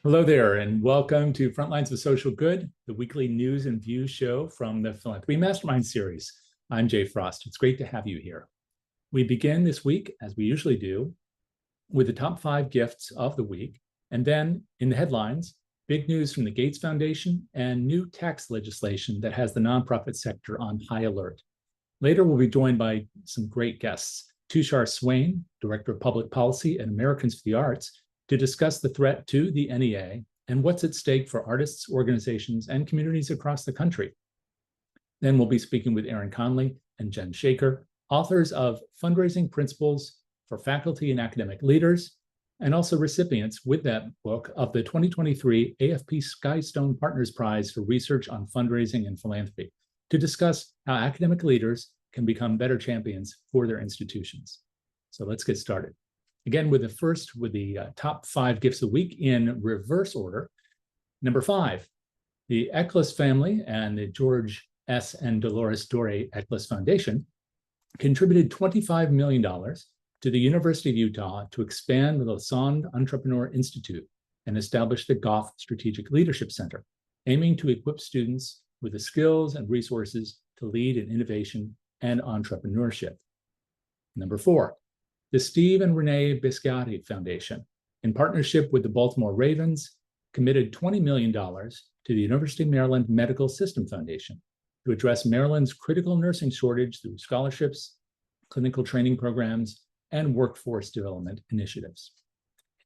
Hello there, and welcome to Frontlines of Social Good, the weekly news and views show from the Philanthropy Mastermind series. I'm Jay Frost. It's great to have you here. We begin this week, as we usually do, with the top 5 gifts of the week, and then in the headlines, big news from the Gates Foundation and new tax legislation that has the nonprofit sector on high alert. Later, we'll be joined by some great guests, Tushar Swain, Director of Public Policy at Americans for the Arts, to discuss the threat to the NEA and what's at stake for artists, organizations, and communities across the country. Then we'll be speaking with Aaron Conley and Jen Shaker, authors of Fundraising Principles for Faculty and Academic Leaders, and also recipients with that book of the 2023 AFP Skystone Partners Prize for Research on Fundraising and Philanthropy, to discuss how academic leaders can become better champions for their institutions. So let's get started. Again, with the top 5 gifts of the week in reverse order. Number 5, the Eccles family and the George S. and Dolores Doré Eccles Foundation contributed $25 million to the University of Utah to expand the Lausanne Entrepreneur Institute and establish the Goff Strategic Leadership Center, aiming to equip students with the skills and resources to lead in innovation and entrepreneurship. Number 4, the Steve and Renee Biscotti Foundation, in partnership with the Baltimore Ravens, committed $20 million to the University of Maryland Medical System Foundation to address Maryland's critical nursing shortage through scholarships, clinical training programs, and workforce development initiatives.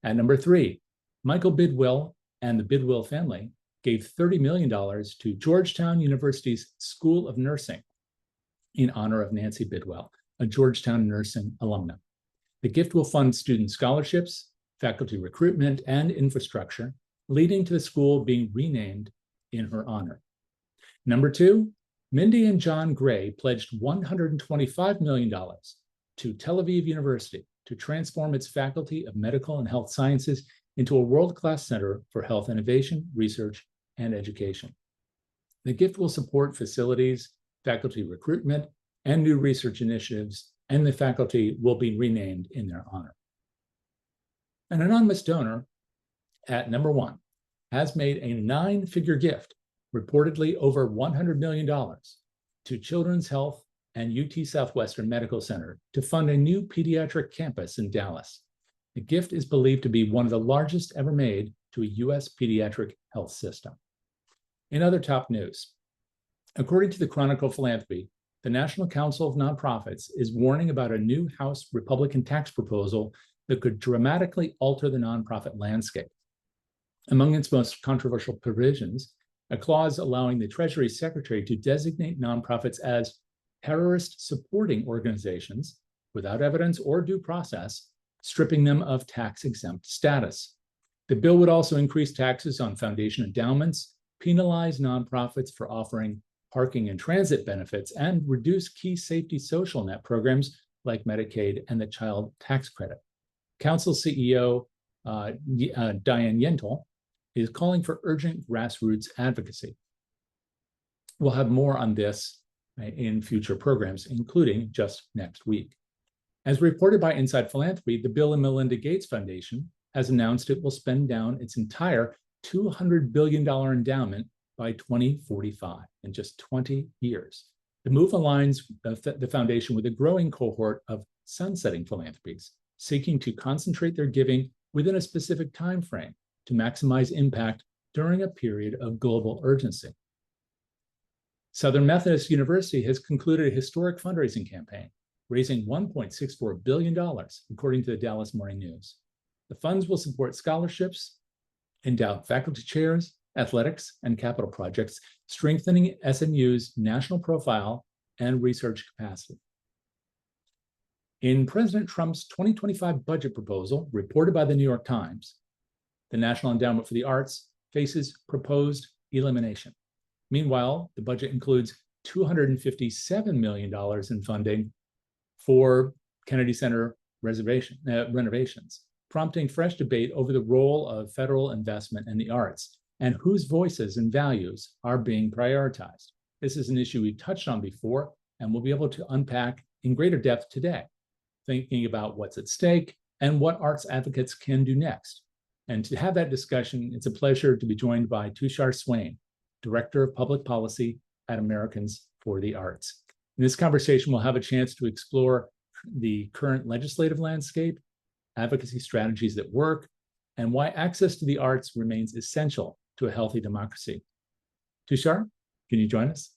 At number 3, Michael Bidwell and the Bidwell family gave $30 million to Georgetown University's School of Nursing in honor of Nancy Bidwell, a Georgetown nursing alumna. The gift will fund student scholarships, faculty recruitment, and infrastructure, leading to the school being renamed in her honor. Number 2, Mindy and John Gray pledged $125 million to Tel Aviv University to transform its Faculty of Medical and Health Sciences into a world-class center for health innovation, research, and education. The gift will support facilities, faculty recruitment, and new research initiatives, and the faculty will be renamed in their honor. An anonymous donor at number 1 has made a 9-figure gift, reportedly over $100 million, to Children's Health and UT Southwestern Medical Center to fund a new pediatric campus in Dallas. The gift is believed to be one of the largest ever made to a U.S. pediatric health system. In other top news, according to the Chronicle of Philanthropy, the National Council of Nonprofits is warning about a new House Republican tax proposal that could dramatically alter the nonprofit landscape. Among its most controversial provisions, a clause allowing the Treasury Secretary to designate nonprofits as terrorist supporting organizations without evidence or due process, stripping them of tax-exempt status. The bill would also increase taxes on foundation endowments, penalize nonprofits for offering parking and transit benefits, and reduce key safety social net programs like Medicaid and the Child Tax Credit. Council CEO Diane Yentl is calling for urgent grassroots advocacy. We'll have more on this in future programs, including just next week. As reported by Inside Philanthropy, the Bill and Melinda Gates Foundation has announced it will spend down its entire $200 billion endowment by 2045, in just 20 years. The move aligns the foundation with a growing cohort of sunsetting philanthropies, seeking to concentrate their giving within a specific time frame to maximize impact during a period of global urgency. Southern Methodist University has concluded a historic fundraising campaign, raising $1.64 billion, according to the Dallas Morning News. The funds will support scholarships, endow faculty chairs, athletics, and capital projects, strengthening SMU's national profile and research capacity. In President Trump's 2025 budget proposal, reported by the New York Times, the National Endowment for the Arts faces proposed elimination. Meanwhile, the budget includes $257 million in funding for Kennedy Center renovations, prompting fresh debate over the role of federal investment in the arts and whose voices and values are being prioritized. This is an issue we touched on before, and we'll be able to unpack in greater depth today, thinking about what's at stake and what arts advocates can do next. And to have that discussion, it's a pleasure to be joined by Tushar Swain, Director of Public Policy at Americans for the Arts. In this conversation, we'll have a chance to explore the current legislative landscape, advocacy strategies that work, and why access to the arts remains essential to a healthy democracy. Tushar, can you join us?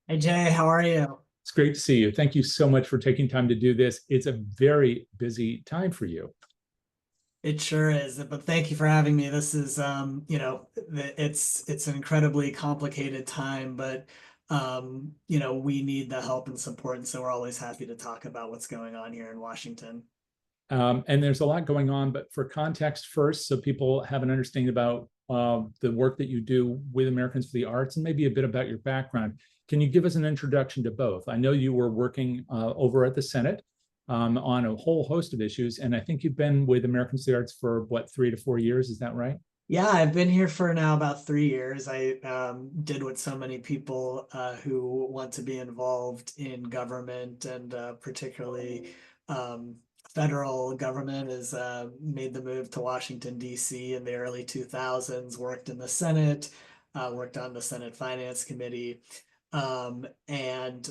Hey Jay, how are you? It's great to see you. Thank you so much for taking time to do this. It's a very busy time for you. It sure is, but thank you for having me. This is, it's an incredibly complicated time, but we need the help and support, and so we're always happy to talk about what's going on here in Washington. And there's a lot going on, but for context first, so people have an understanding about the work that you do with Americans for the Arts and maybe a bit about your background. Can you give us an introduction to both? I know you were working over at the Senate on a whole host of issues, and I think you've been with Americans for the Arts for what, 3 to 4 years? Is that right? Yeah, I've been here for now about 3 years. I did what so many people who want to be involved in government and particularly federal government has made the move to Washington, D.C. in the early 2000s, worked in the Senate, worked on the Senate Finance Committee, and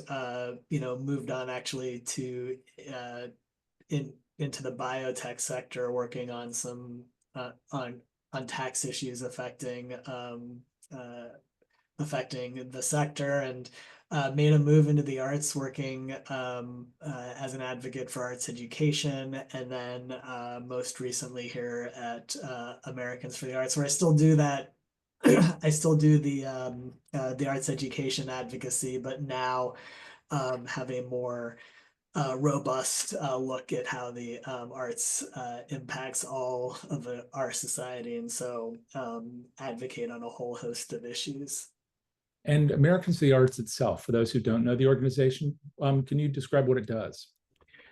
moved on actually to into the biotech sector, working on some on tax issues affecting the sector, and made a move into the arts, working as an advocate for arts education, and then most recently here at Americans for the Arts, where I still do that. I still do the arts education advocacy, but now have a more robust look at how the arts impacts all of our society, and so advocate on a whole host of issues. And Americans for the Arts itself, for those who don't know the organization, can you describe what it does?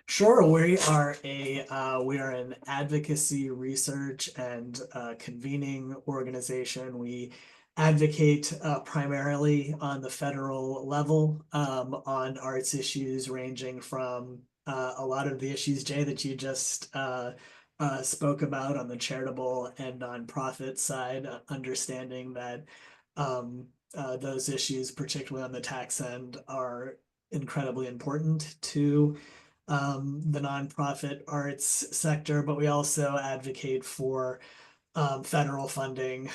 Sure, we are an advocacy, research, and convening organization. We advocate primarily on the federal level on arts issues, ranging from a lot of the issues, Jay, that you just spoke about on the charitable and nonprofit side, understanding that those issues, particularly on the tax end, are incredibly important to the nonprofit arts sector, but we also advocate for federal funding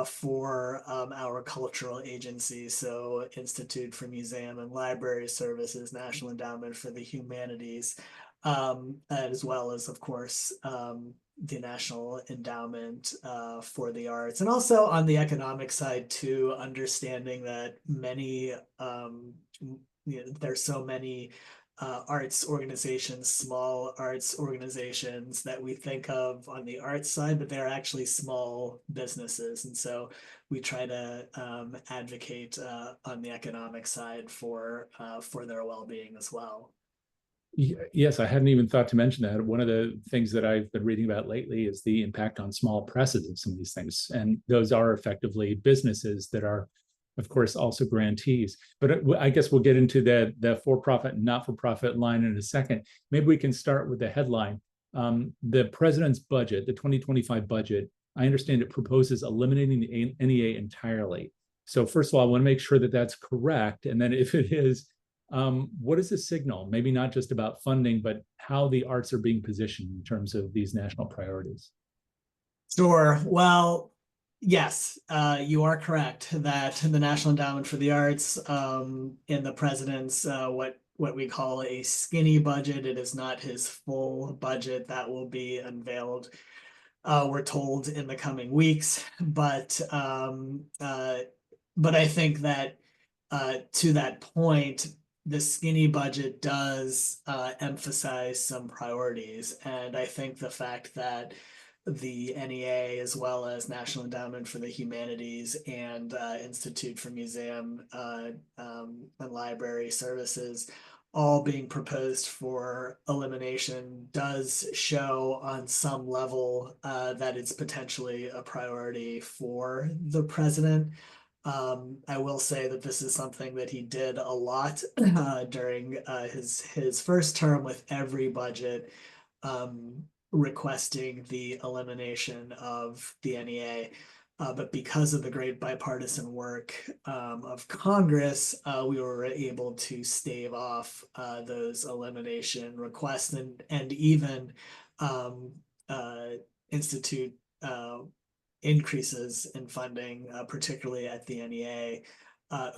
for our cultural agencies. So Institute for Museum and Library Services, National Endowment for the Humanities, as well as, of course, the National Endowment for the Arts. And also on the economic side too, understanding that there's so many arts organizations, small arts organizations that we think of on the arts side, but they're actually small businesses. And so we try to advocate on the economic side for their well-being as well. Yes, I hadn't even thought to mention that. One of the things that I've been reading about lately is the impact on small presses of some of these things. And those are effectively businesses that are, of course, also grantees. But I guess we'll get into the for-profit and not-for-profit line in a second. Maybe we can start with the headline. The president's budget, the 2025 budget, I understand it proposes eliminating the NEA entirely. So first of all, I want to make sure that that's correct. And then if it is, what is the signal? Maybe not just about funding, but how the arts are being positioned in terms of these national priorities. Sure. Well, yes, you are correct that the National Endowment for the Arts in the president's what we call a skinny budget. It is not his full budget that will be unveiled. We're told in the coming weeks, but I think that to that point, the skinny budget does emphasize some priorities, and I think the fact that the NEA, as well as National Endowment for the Humanities and Institute for Museum and Library Services, all being proposed for elimination, does show on some level that it's potentially a priority for the president. I will say that this is something that he did a lot during his first term with every budget. requesting the elimination of the NEA. But because of the great bipartisan work of Congress, we were able to stave off those elimination requests and even institute increases in funding, particularly at the NEA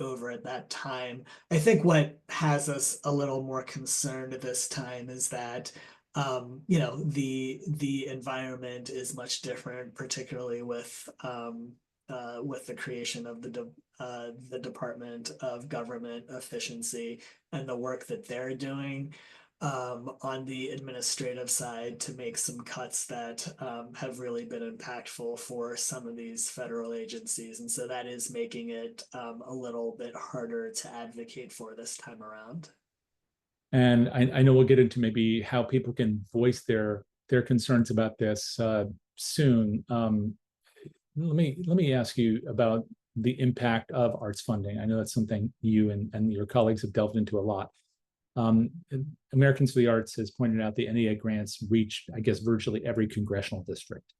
over at that time. I think what has us a little more concerned this time is that the environment is much different, particularly with the creation of the Department of Government Efficiency and the work that they're doing on the administrative side to make some cuts that have really been impactful for some of these federal agencies. And so that is making it a little bit harder to advocate for this time around. And I know we'll get into maybe how people can voice their concerns about this soon. Let me ask you about the impact of arts funding. I know that's something you and your colleagues have delved into a lot. Americans for the Arts has pointed out the NEA grants reach, I guess, virtually every congressional district.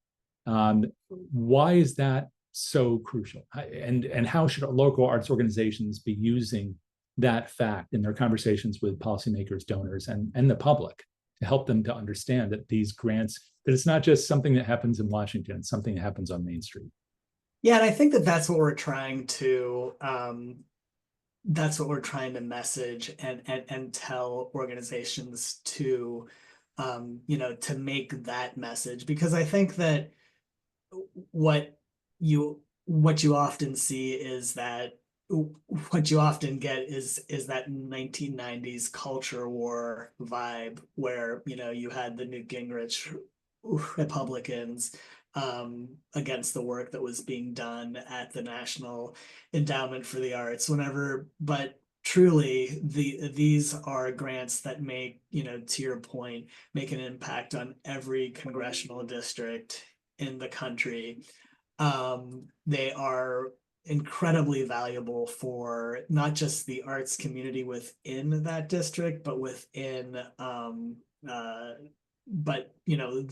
Why is that so crucial? And how should local arts organizations be using that fact in their conversations with policymakers, donors, and the public to help them to understand that these grants, that it's not just something that happens in Washington, it's something that happens on Main Street? Yeah, and I think that that's what we're trying to message and tell organizations to to make that message, because I think that what you often see is that what you often get is that 1990s culture war vibe where you had the Newt Gingrich Republicans against the work that was being done at the National Endowment for the Arts but truly these are grants that make, to your point, make an impact on every congressional district in the country. They are incredibly valuable for not just the arts community within that district, but within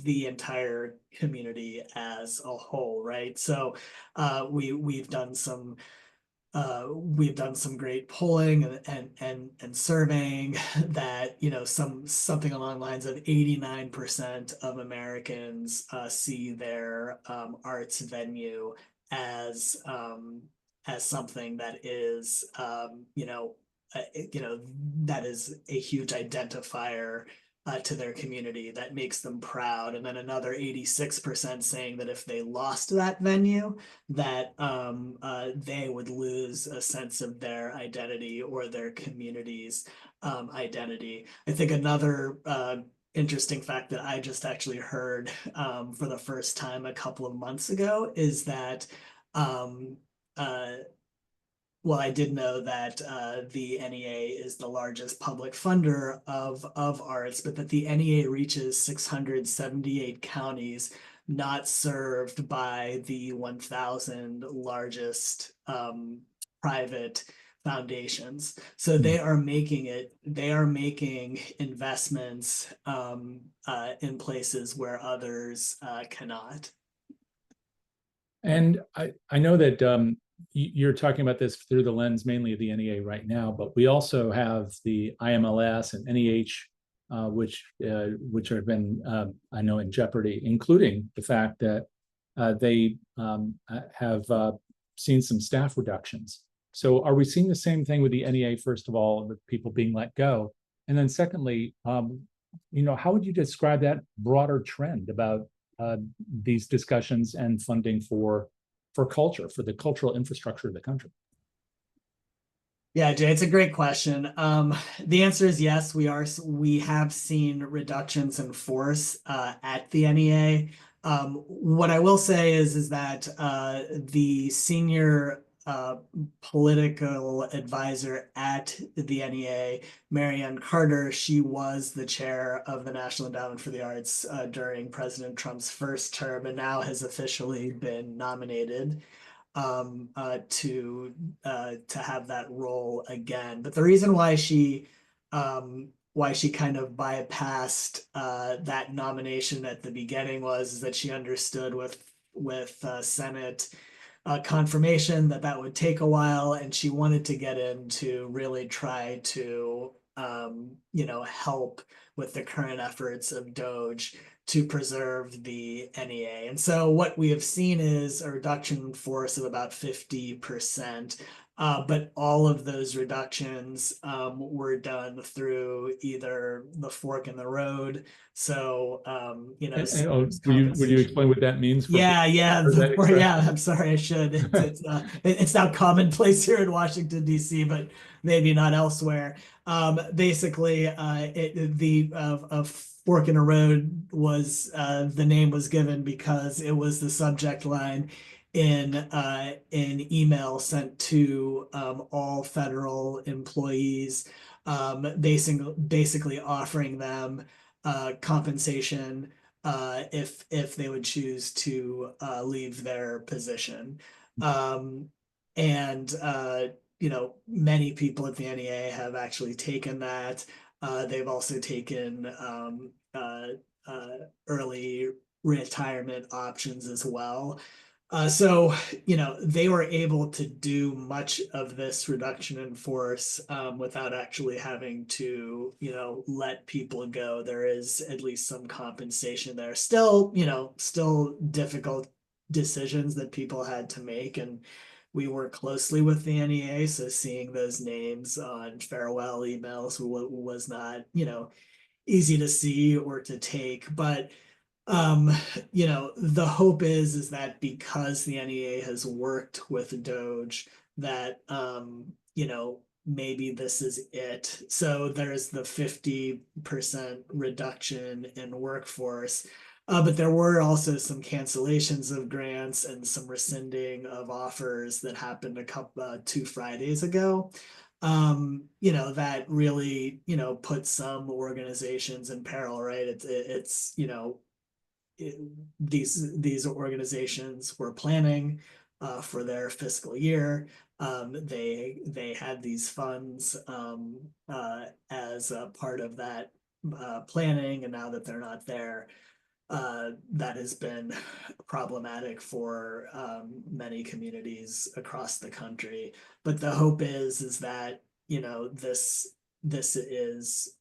the entire community as a whole, right? So we've done some great polling and surveying that something along the lines of 89% of Americans see their arts venue as something that is that is a huge identifier to their community that makes them proud. And then another 86% saying that if they lost that venue, that they would lose a sense of their identity or their community's identity. I think another interesting fact that I just actually heard for the first time a couple of months ago is that well, I did know that the NEA is the largest public funder of arts, but that the NEA reaches 678 counties not served by the 1,000 largest private foundations. So they are making investments in places where others cannot. And I know that you're talking about this through the lens mainly of the NEA right now, but we also have the IMLS and NEH, which have been, I know, in jeopardy, including the fact that they have seen some staff reductions. So are we seeing the same thing with the NEA, first of all, with people being let go? And then secondly, how would you describe that broader trend about these discussions and funding for culture, for the cultural infrastructure of the country? Yeah, Jay, it's a great question. The answer is yes. We have seen reductions in force at the NEA. What I will say is that the senior political advisor at the NEA, Marianne Carter, she was the chair of the National Endowment for the Arts during President Trump's first term, and now has officially been nominated to have that role again. But the reason why she why she kind of bypassed that nomination at the beginning was that she understood with Senate confirmation that that would take a while, and she wanted to get in to really try to help with the current efforts of Doge to preserve the NEA. And so what we have seen is a reduction in force of about 50%. But all of those reductions were done through either the fork in the road. So, Oh, would you compensation. explain what that means for people Yeah, yeah, who heard that yeah. expression? I'm sorry, I should. It's now commonplace here in Washington D.C., but maybe not elsewhere. Basically, the fork in a road was the name was given because it was the subject line in an email sent to all federal employees, basically offering them compensation if they would choose to leave their position. Um, and many people at the NEA have actually taken that. They've also taken early retirement options as well. So, they were able to do much of this reduction in force without actually having to, let people go. There is at least some compensation there. Still, still difficult decisions that people had to make. And we work closely with the NEA. So seeing those names on farewell emails was not, easy to see or to take. But um, the hope is that because the NEA has worked with Doge, that maybe this is it. So there's the 50% reduction in workforce. But there were also some cancellations of grants and some rescinding of offers that happened a couple 2 Fridays ago. That really, put some organizations in peril, right? It's these organizations were planning for their fiscal year. They had these funds as a part of that planning, and now that they're not there, that has been problematic for many communities across the country. But the hope is that this is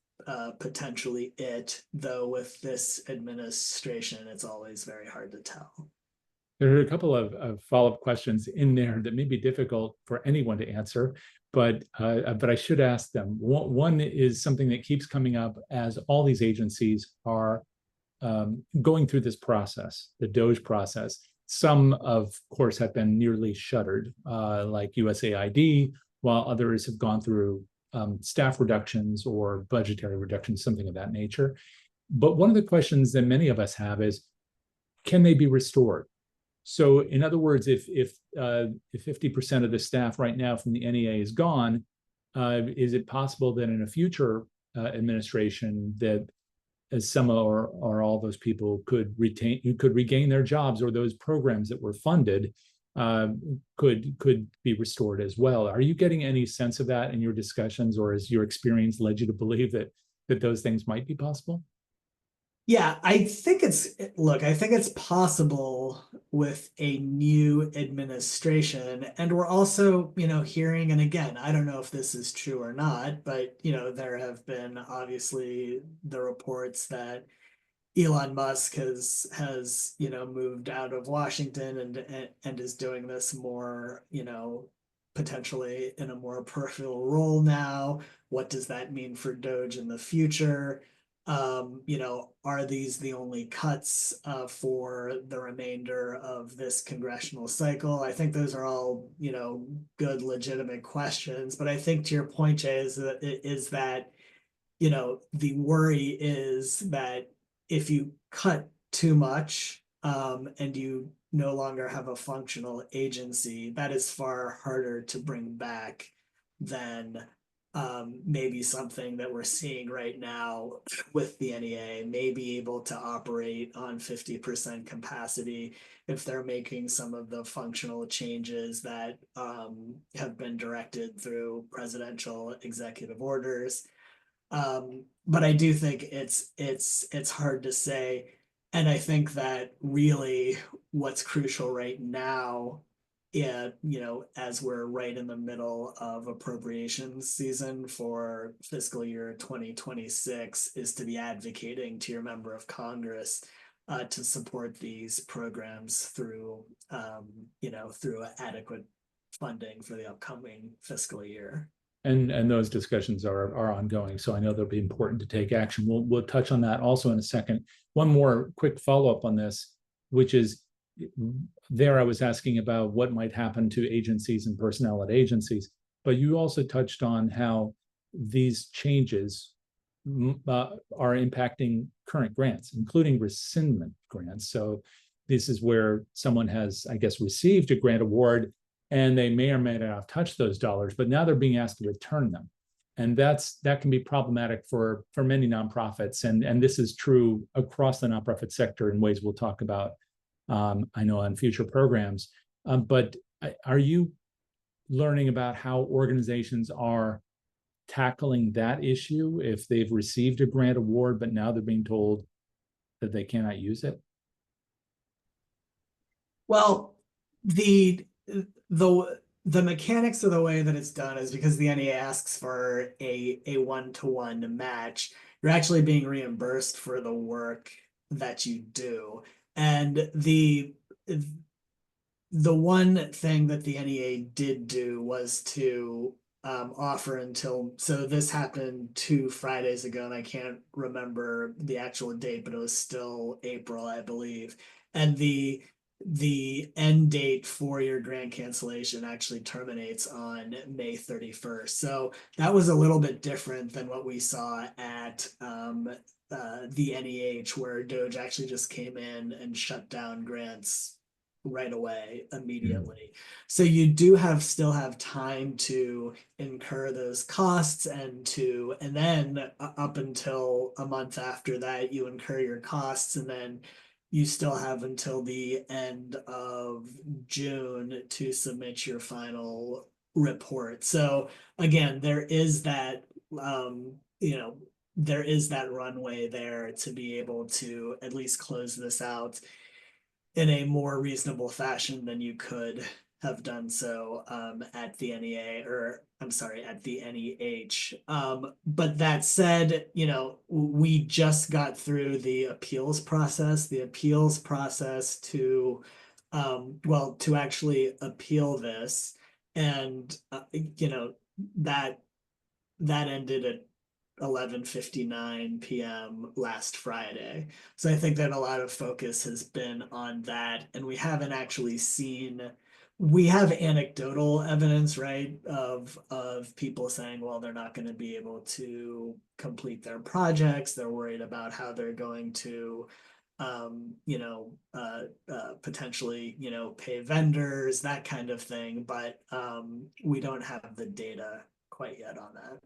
potentially it, though with this administration, it's always very hard to tell. There are a couple of follow-up questions in there that may be difficult for anyone to answer, but I should ask them. One is something that keeps coming up as all these agencies are going through this process, the Doge process. Some, of course, have been nearly shuttered, like USAID, while others have gone through staff reductions or budgetary reductions, something of that nature. But one of the questions that many of us have is, can they be restored? So, in other words, if 50% of the staff right now from the NEA is gone, is it possible that in a future administration that some or all those people could regain their jobs, or those programs that were funded could be restored as well? Are you getting any sense of that in your discussions, or has your experience led you to believe that those things might be possible? Yeah, I think it's possible with a new administration. And we're also, hearing, and again, I don't know if this is true or not, but, there have been obviously the reports that Elon Musk has moved out of Washington and is doing this more, potentially in a more peripheral role now. What does that mean for Doge in the future? Are these the only cuts for the remainder of this congressional cycle? I think those are all, good, legitimate questions. But I think to your point, Jay, is that the worry is that if you cut too much and you no longer have a functional agency, that is far harder to bring back than maybe something that we're seeing right now with the NEA may be able to operate on 50% capacity if they're making some of the functional changes that have been directed through presidential executive orders. But I do think it's hard to say. And I think that really what's crucial right now, yeah, as we're right in the middle of appropriations season for fiscal year 2026, is to be advocating to your member of Congress to support these programs through, through adequate funding for the upcoming fiscal year. And those discussions are ongoing. So I know they'll be important to take action. We'll touch on that also in a second. One more quick follow-up on this, which is there I was asking about what might happen to agencies and personnel at agencies, but you also touched on how these changes are impacting current grants, including rescindment grants. So this is where someone has, I guess, received a grant award and they may or may not have touched those dollars, but now they're being asked to return them. And that can be problematic for many nonprofits. And this is true across the nonprofit sector in ways we'll talk about, I know, on future programs. But are you learning about how organizations are tackling that issue if they've received a grant award, but now they're being told that they cannot use it? Well, the mechanics of the way that it's done is because the NEA asks for a one-to-one match. You're actually being reimbursed for the work that you do. And the one thing that the NEA did do was to offer until, so this happened 2 Fridays ago, and I can't remember the actual date, but it was still April, I believe. And the end date for your grant cancellation actually terminates on May 31st. So that was a little bit different than what we saw at the NEH, where DOGE actually just came in and shut down grants right away, immediately. So you do still have time to incur those costs, and then up until a month after that, you incur your costs, and then you still have until the end of June to submit your final report. So again, there is that there is that runway there to be able to at least close this out in a more reasonable fashion than you could have done so at the NEA, or I'm sorry, at the NEH. But that said, we just got through the appeals process. The appeals process to, to actually appeal this, and that ended at 11:59 p.m. last Friday. So I think that a lot of focus has been on that, and we haven't actually seen. We have anecdotal evidence, right, of people saying, well, they're not going to be able to complete their projects. They're worried about how they're going to, potentially, pay vendors, that kind of thing. But we don't have the data quite yet on that.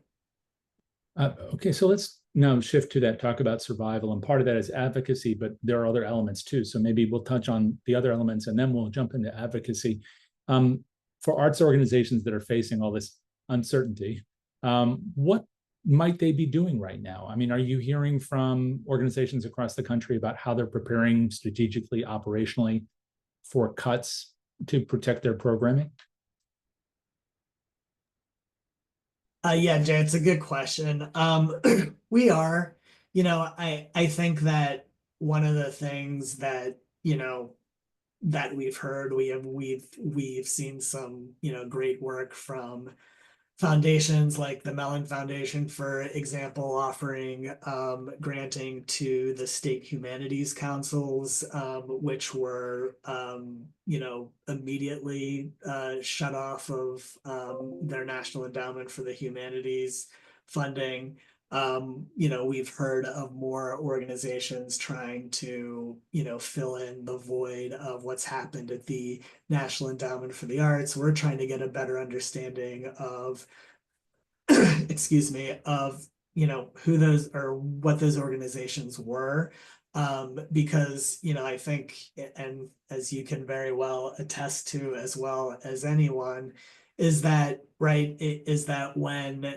Okay, so let's now shift to that, talk about survival. And part of that is advocacy, but there are other elements too. So maybe we'll touch on the other elements and then we'll jump into advocacy. For arts organizations that are facing all this uncertainty, what might they be doing right now? I mean, are you hearing from organizations across the country about how they're preparing strategically, operationally for cuts to protect their programming? Yeah, Jay, it's a good question. We are, I think that one of the things that, that we've heard, we've seen some, great work from foundations like the Mellon Foundation, for example, offering granting to the state humanities councils, which were immediately shut off of their National Endowment for the Humanities funding. We've heard of more organizations trying to, fill in the void of what's happened at the National Endowment for the Arts. We're trying to get a better understanding of, excuse me, of, who those, or what those organizations were. Because, I think, and as you can very well attest to as well as anyone, is that, right, is that when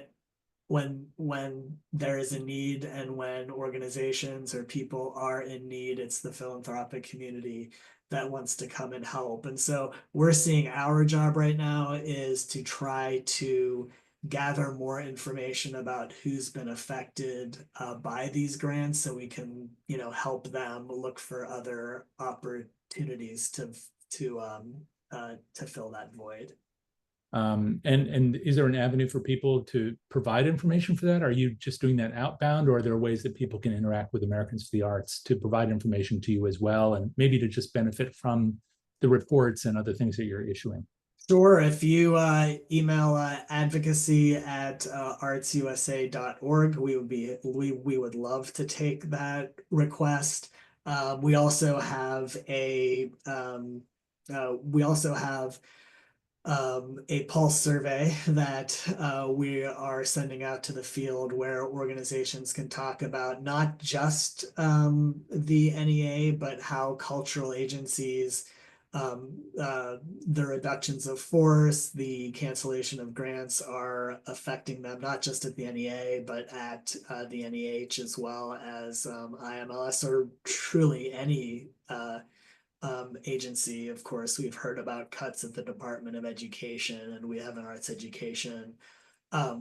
when there is a need and when organizations or people are in need, it's the philanthropic community that wants to come and help. And so we're seeing our job right now is to try to gather more information about who's been affected by these grants, so we can, help them look for other opportunities to fill that void. And is there an avenue for people to provide information for that? Are you just doing that outbound, or are there ways that people can interact with Americans for the Arts to provide information to you as well, and maybe to just benefit from the reports and other things that you're issuing? Sure. If you email advocacy@artsusa.org, we would love to take that request. We also have a pulse survey that we are sending out to the field, where organizations can talk about not just the NEA, but how cultural agencies, the reductions of force, the cancellation of grants are affecting them, not just at the NEA, but at the NEH, as well as IMLS, or truly any agency. Of course, we've heard about cuts at the Department of Education, and we have an arts education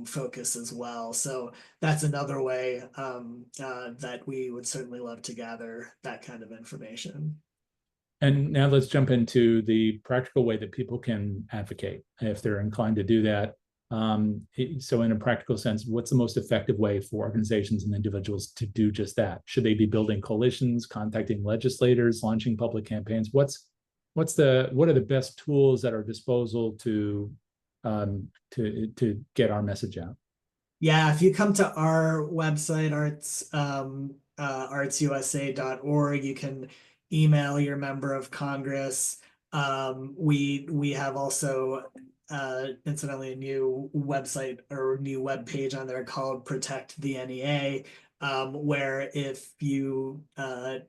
focus as well. So that's another way that we would certainly love to gather that kind of information. And now let's jump into the practical way that people can advocate if they're inclined to do that. So in a practical sense, what's the most effective way for organizations and individuals to do just that? Should they be building coalitions, contacting legislators, launching public campaigns? What are the best tools at our disposal to get our message out? Yeah, if you come to our website, artsusa.org, you can email your member of Congress. We have also incidentally a new website or new web page on there called Protect the NEA, where if you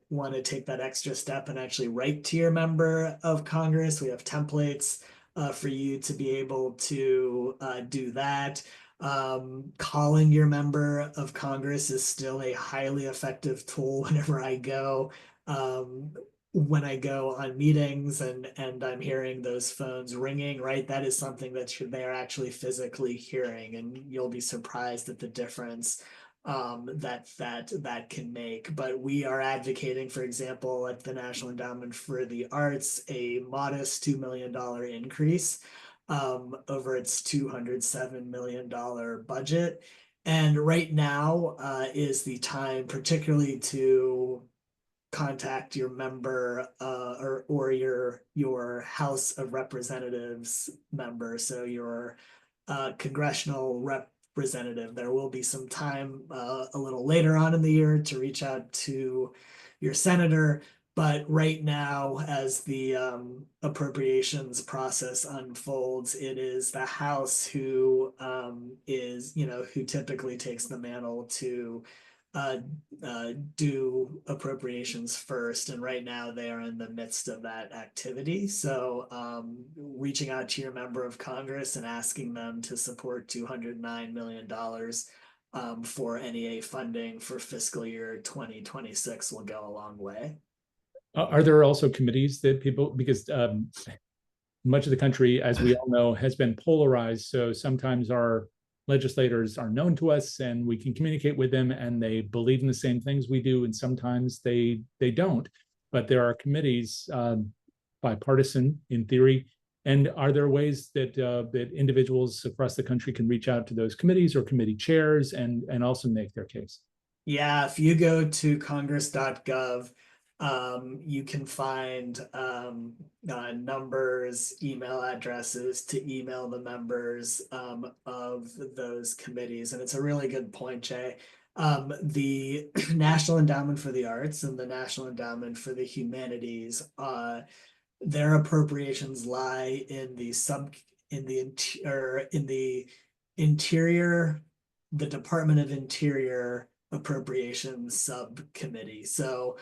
want to take that extra step and actually write to your member of Congress, we have templates for you to be able to do that. Calling your member of Congress is still a highly effective tool whenever I go. When I go on meetings and I'm hearing those phones ringing, right? That is something that they're actually physically hearing, and you'll be surprised at the difference that can make. But we are advocating, for example, at the National Endowment for the Arts, a modest $2 million increase over its $207 million budget. And right now is the time, particularly to contact your member or your House of Representatives member, so your congressional representative. There will be some time a little later on in the year to reach out to your senator, but right now, as the appropriations process unfolds, it is the House who who typically takes the mantle to do appropriations first. And right now they are in the midst of that activity. So reaching out to your member of Congress and asking them to support $209 million for NEA funding for fiscal year 2026 will go a long way. Are there also committees that people, because much of the country, as we all know, has been polarized. So sometimes our legislators are known to us and we can communicate with them and they believe in the same things we do, and sometimes they don't. But there are committees, bipartisan in theory. And are there ways that that individuals across the country can reach out to those committees or committee chairs and also make their case? Yeah, if you go to congress.gov, you can find numbers, email addresses to email the members of those committees. And it's a really good point, Jay. The National Endowment for the Arts and the National Endowment for the Humanities, their appropriations lie in the Interior, the Department of Interior Appropriations Subcommittee. So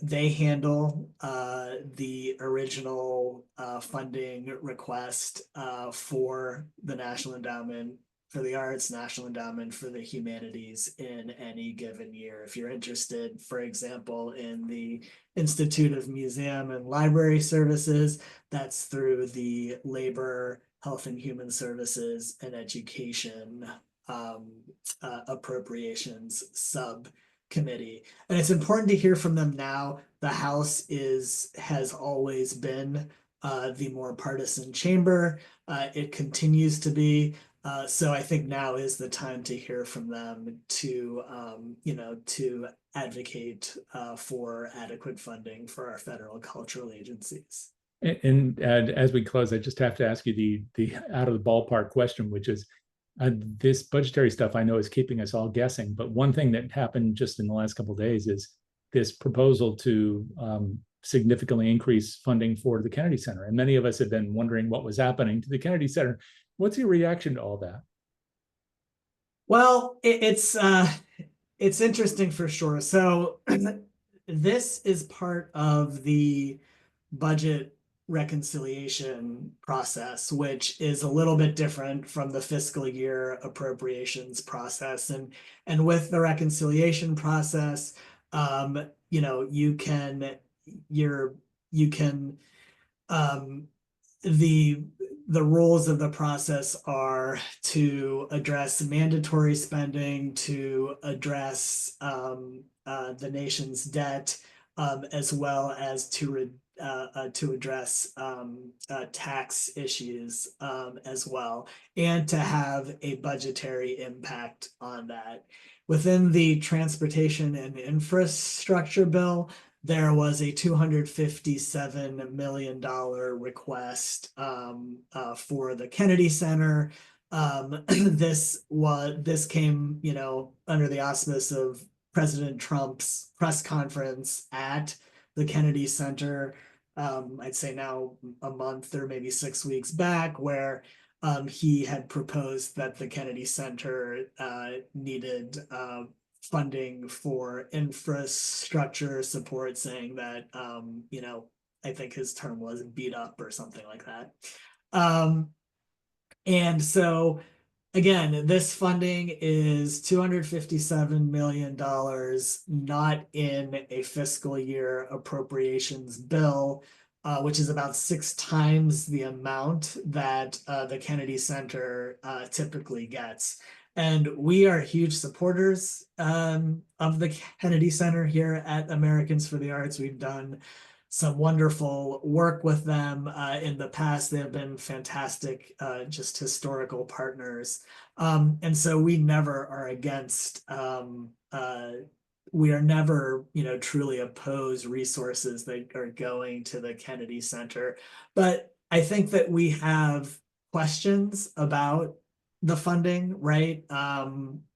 they handle the original funding request for the National Endowment for the Arts, National Endowment for the Humanities in any given year. If you're interested, for example, in the Institute of Museum and Library Services, that's through the Labor, Health and Human Services, and Education appropriations subcommittee. And it's important to hear from them now. The House has always been the more partisan chamber. It continues to be. So I think now is the time to hear from them to, to advocate for adequate funding for our federal cultural agencies. And as we close, I just have to ask you the out of the ballpark question, which is this budgetary stuff I know is keeping us all guessing. But one thing that happened just in the last couple of days is this proposal to significantly increase funding for the Kennedy Center. And many of us have been wondering what was happening to the Kennedy Center. What's your reaction to all that? Well, it's interesting for sure. So this is part of the budget reconciliation process, which is a little bit different from the fiscal year appropriations process. And with the reconciliation process, you can the rules of the process are to address mandatory spending, to address the nation's debt, as well as to address tax issues as well, and to have a budgetary impact on that. Within the transportation and infrastructure bill, there was a $257 million request for the Kennedy Center. This came, under the auspice of President Trump's press conference at the Kennedy Center. I'd say now a month or maybe 6 weeks back, where he had proposed that the Kennedy Center needed funding for infrastructure support, saying that, I think his term was beat up or something like that. And so, again, this funding is $257 million, not in a fiscal year appropriations bill, which is about 6 times the amount that the Kennedy Center typically gets. And we are huge supporters of the Kennedy Center here at Americans for the Arts. We've done some wonderful work with them in the past. They have been fantastic, just historical partners. And so we never are against, we are never, truly opposed resources that are going to the Kennedy Center. But I think that we have questions about the funding, right?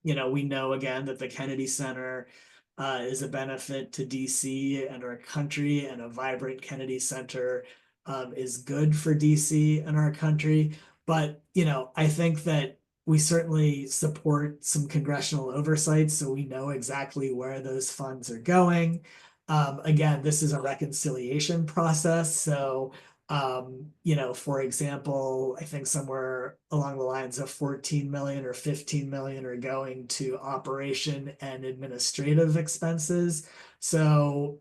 We know again that the Kennedy Center is a benefit to DC and our country, and a vibrant Kennedy Center is good for DC and our country. But, I think that we certainly support some congressional oversight, so we know exactly where those funds are going. Again, this is a reconciliation process, so for example, I think somewhere along the lines of 14 million or 15 million are going to operation and administrative expenses. So,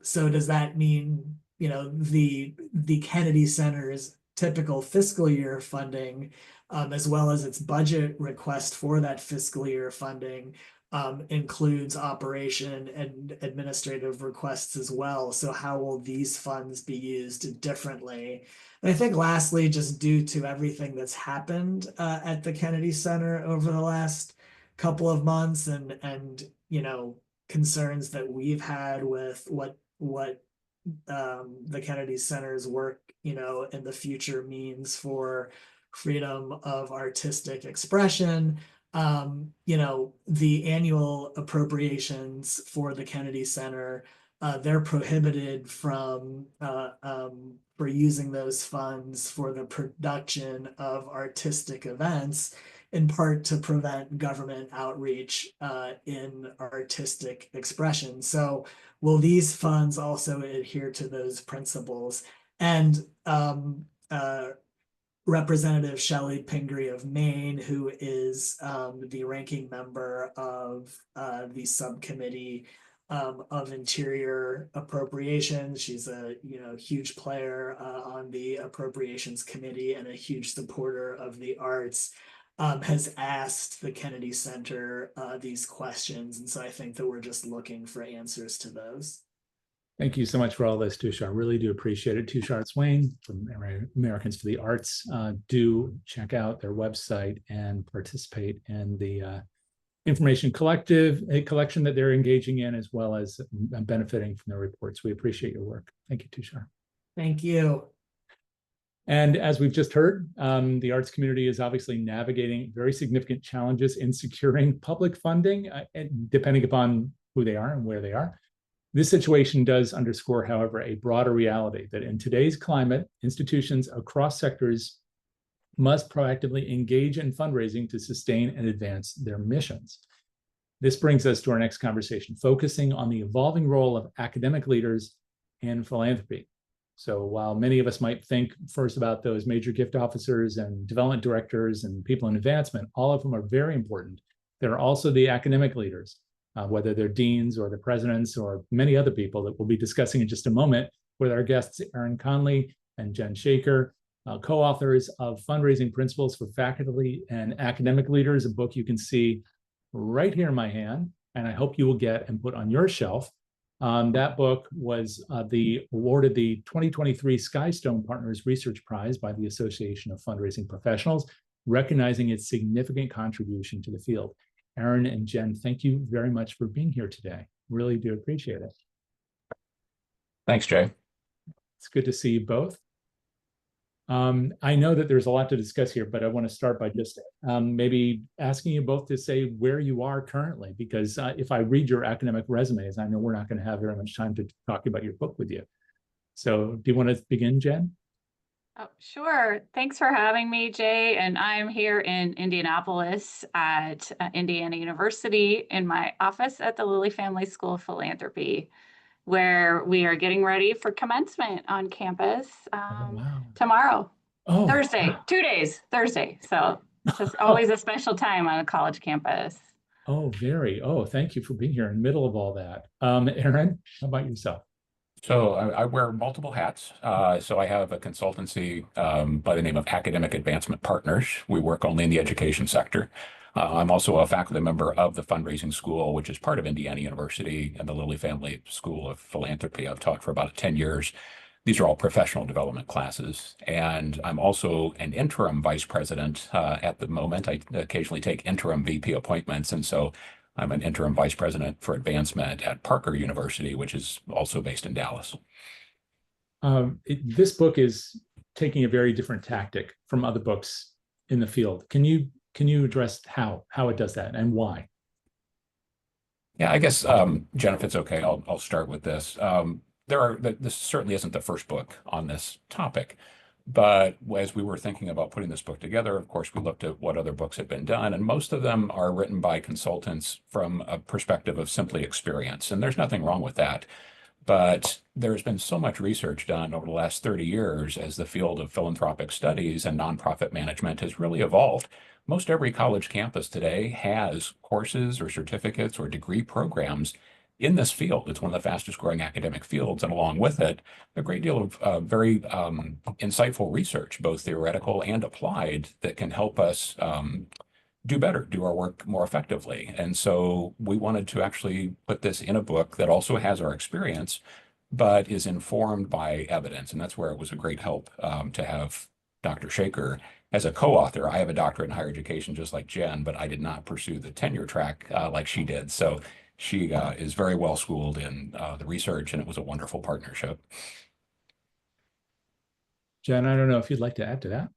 so does that mean, the Kennedy Center's typical fiscal year funding, as well as its budget request for that fiscal year funding, includes operation and administrative requests as well. So how will these funds be used differently? And I think lastly, just due to everything that's happened at the Kennedy Center over the last couple of months, and concerns that we've had with what the Kennedy Center's work, in the future means for freedom of artistic expression. The annual appropriations for the Kennedy Center, they're prohibited from for using those funds for the production of artistic events, in part to prevent government outreach in artistic expression. So will these funds also adhere to those principles? And Representative Shelley Pingree of Maine, who is the ranking member of the subcommittee of Interior Appropriations. She's a huge player on the Appropriations Committee and a huge supporter of the arts. Has asked the Kennedy Center these questions, and so I think that we're just looking for answers to those. Thank you so much for all this, Tushar. Really do appreciate it. Tushar Swain from Americans for the Arts. Do check out their website and participate in the information collection that they're engaging in, as well as benefiting from their reports. We appreciate your work. Thank you, Tushar. Thank you. And as we've just heard, the arts community is obviously navigating very significant challenges in securing public funding, depending upon who they are and where they are. This situation does underscore, however, a broader reality that in today's climate, institutions across sectors must proactively engage in fundraising to sustain and advance their missions. This brings us to our next conversation, focusing on the evolving role of academic leaders in philanthropy. So while many of us might think first about those major gift officers and development directors and people in advancement, all of them are very important. There are also the academic leaders, whether they're deans or the presidents or many other people that we'll be discussing in just a moment with our guests, Erin Conley and Jen Shaker, co-authors of Fundraising Principles for Faculty and Academic Leaders, a book you can see right here in my hand, and I hope you will get and put on your shelf. That book was awarded the 2023 Skystone Partners Research Prize by the Association of Fundraising Professionals, recognizing its significant contribution to the field. Erin and Jen, thank you very much for being here today. Really do appreciate it. Thanks, Jay. It's good to see you both. I know that there's a lot to discuss here, but I want to start by just maybe asking you both to say where you are currently, because if I read your academic resumes, I know we're not going to have very much time to talk about your book with you. So do you want to begin, Jen? Oh, sure. Thanks for having me, Jay. And I'm here in Indianapolis at Indiana University in my office at the Lilly Family School of Philanthropy, where we are getting ready for commencement on campus tomorrow. Thursday, wow. 2 days, Thursday. So it's just always a special time on a college campus. Thank you for being here in the middle of all that. Erin, how about yourself? So I wear multiple hats. So I have a consultancy by the name of Academic Advancement Partners. We work only in the education sector. I'm also a faculty member of the Fundraising School, which is part of Indiana University and the Lilly Family School of Philanthropy. I've taught for about 10 years. These are all professional development classes. And I'm also an interim vice president at the moment. I occasionally take interim VP appointments. And so I'm an interim vice president for advancement at Parker University, which is also based in Dallas. This book is taking a very different tactic from other books in the field. Can you address how it does that and why? Yeah, I guess, Jen, if it's okay, I'll start with this. This certainly isn't the first book on this topic. But as we were thinking about putting this book together, of course, we looked at what other books had been done, and most of them are written by consultants from a perspective of simply experience. And there's nothing wrong with that. But there's been so much research done over the last 30 years as the field of philanthropic studies and nonprofit management has really evolved. Most every college campus today has courses or certificates or degree programs in this field. It's one of the fastest growing academic fields, and along with it, a great deal of very insightful research, both theoretical and applied, that can help us do better, do our work more effectively. And so we wanted to actually put this in a book that also has our experience, but is informed by evidence. And that's where it was a great help to have Dr. Shaker as a co-author. I have a doctorate in higher education, just like Jen, but I did not pursue the tenure track like she did. So she is very well schooled in the research, and it was a wonderful partnership. Jen, I don't know if you'd like to add to that.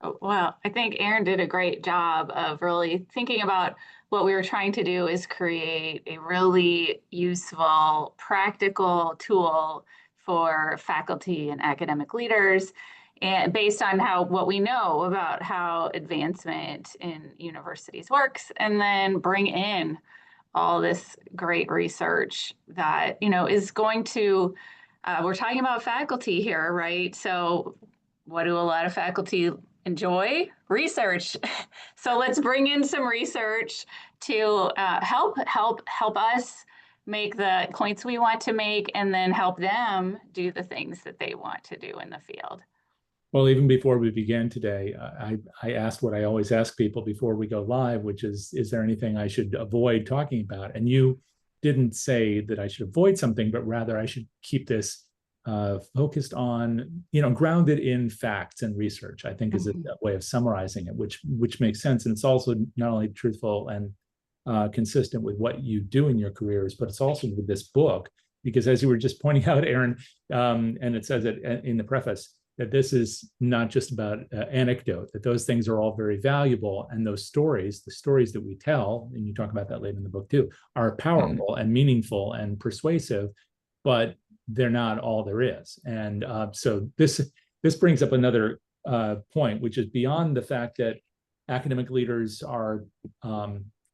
Oh, well, I think Erin did a great job of really thinking about what we were trying to do is create a really useful, practical tool for faculty and academic leaders, and based on what we know about how advancement in universities works, and then bring in all this great research that, is going to, we're talking about faculty here, right? So what do a lot of faculty enjoy research. So let's bring in some research to help us make the points we want to make, and then help them do the things that they want to do in the field. Well, even before we began today, I asked what I always ask people before we go live, which is there anything I should avoid talking about? And you didn't say that I should avoid something, but rather I should keep this focused on, grounded in facts and research, I think is a way of summarizing it, which makes sense. And it's also not only truthful and consistent with what you do in your careers, but it's also with this book, because as you were just pointing out, Aaron, and it says it in the preface, that this is not just about anecdote, that those things are all very valuable. And those stories, the stories that we tell, and you talk about that later in the book too, are powerful and meaningful and persuasive, but they're not all there is. And so this brings up another point, which is beyond the fact that academic leaders are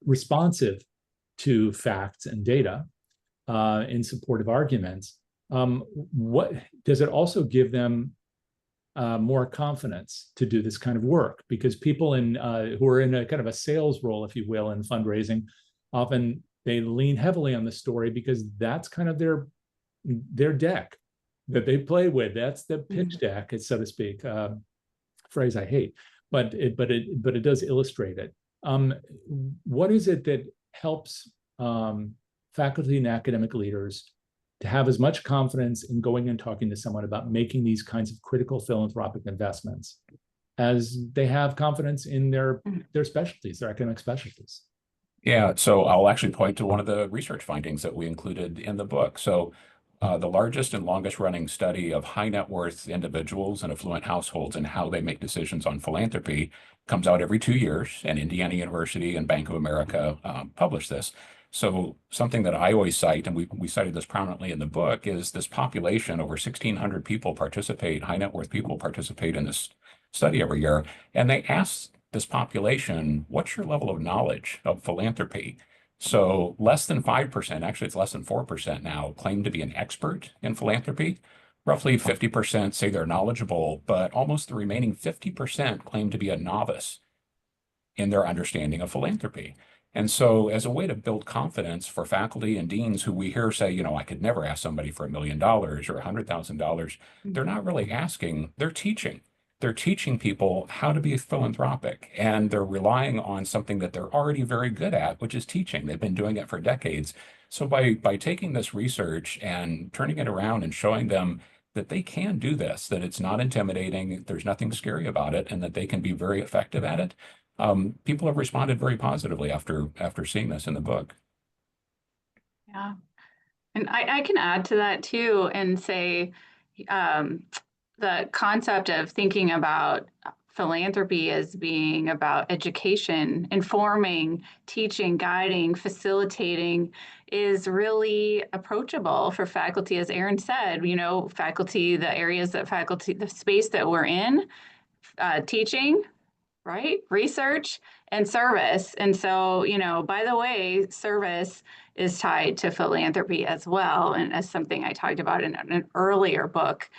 responsive to facts and data in supportive arguments. What does it also give them more confidence to do this kind of work? Because people who are in a kind of a sales role, if you will, in fundraising, often they lean heavily on the story because that's kind of their deck that they play with. That's the pitch deck, so to speak. Phrase I hate, but it does illustrate it. What is it that helps faculty and academic leaders to have as much confidence in going and talking to someone about making these kinds of critical philanthropic investments as they have confidence in their specialties, their academic specialties? Yeah, so I'll actually point to one of the research findings that we included in the book. So the largest and longest running study of high net worth individuals and affluent households and how they make decisions on philanthropy comes out every 2 years, and Indiana University and Bank of America publish this. So something that I always cite, and we cited this prominently in the book, is this population. Over 1,600 people participate, high net worth people participate in this study every year. And they ask this population, what's your level of knowledge of philanthropy? So less than 5%, actually it's less than 4% now, claim to be an expert in philanthropy. Roughly 50% say they're knowledgeable, but almost the remaining 50% claim to be a novice in their understanding of philanthropy. And so as a way to build confidence for faculty and deans who we hear say, I could never ask somebody for $1 million or $100,000, they're not really asking, they're teaching. They're teaching people how to be philanthropic, and they're relying on something that they're already very good at, which is teaching. They've been doing it for decades. So by taking this research and turning it around and showing them that they can do this, that it's not intimidating, there's nothing scary about it, and that they can be very effective at it, people have responded very positively after seeing this in the book. Yeah. And I can add to that too and say the concept of thinking about philanthropy as being about education, informing, teaching, guiding, facilitating is really approachable for faculty. As Aaron said, faculty, the space that we're in, teaching, right? Research and service. And so, by the way, service is tied to philanthropy as well. And as something I talked about in an earlier book,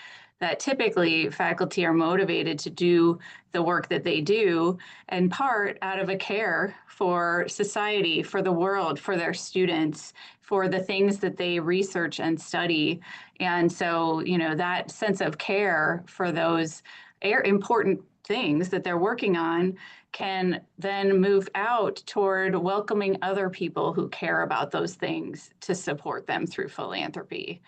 that typically faculty are motivated to do the work that they do in part out of a care for society, for the world, for their students, for the things that they research and study. And so, that sense of care for those important things that they're working on can then move out toward welcoming other people who care about those things to support them through philanthropy.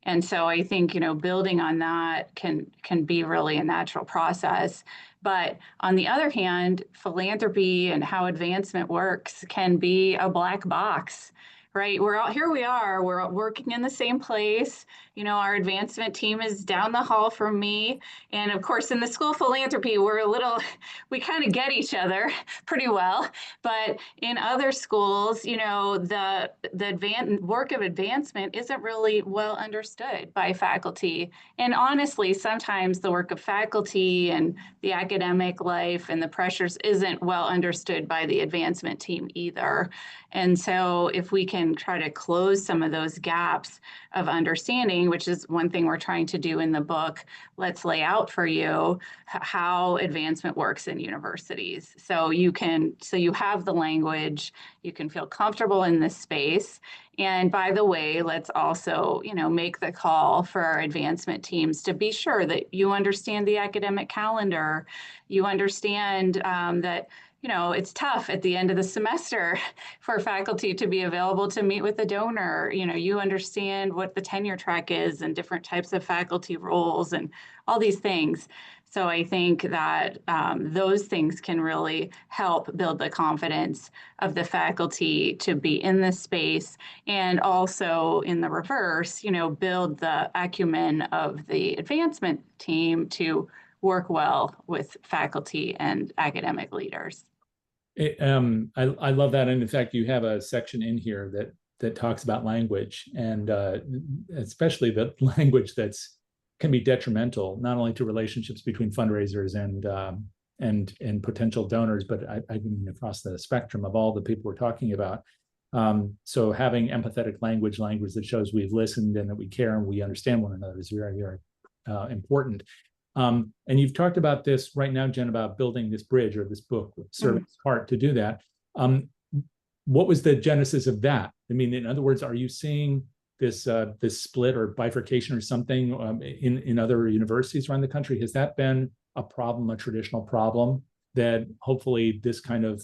And so I think, building on that can be really a natural process. But on the other hand, philanthropy and how advancement works can be a black box, right? We are, we're working in the same place. Our advancement team is down the hall from me. And of course, in the School of Philanthropy, we kind of get each other pretty well. But in other schools, the work of advancement isn't really well understood by faculty. And honestly, sometimes the work of faculty and the academic life and the pressures isn't well understood by the advancement team either. And so if we can try to close some of those gaps of understanding, which is one thing we're trying to do in the book, let's lay out for you how advancement works in universities. So you have the language, you can feel comfortable in this space. And by the way, let's also, make the call for our advancement teams to be sure that you understand the academic calendar, you understand that it's tough at the end of the semester for faculty to be available to meet with a donor. You understand what the tenure track is and different types of faculty roles and all these things. So I think that those things can really help build the confidence of the faculty to be in this space, and also in the reverse, build the acumen of the advancement team to work well with faculty and academic leaders. I love that. And in fact, you have a section in here that talks about language, and especially the language can be detrimental, not only to relationships between fundraisers and potential donors, but I mean across the spectrum of all the people we're talking about. So having empathetic language that shows we've listened and that we care and we understand one another is very, very important. And you've talked about this right now, Jen, about building this bridge or this book, serving its part to do that. What was the genesis of that? I mean, in other words, are you seeing this split or bifurcation or something in other universities around the country? Has that been a problem, a traditional problem that hopefully this kind of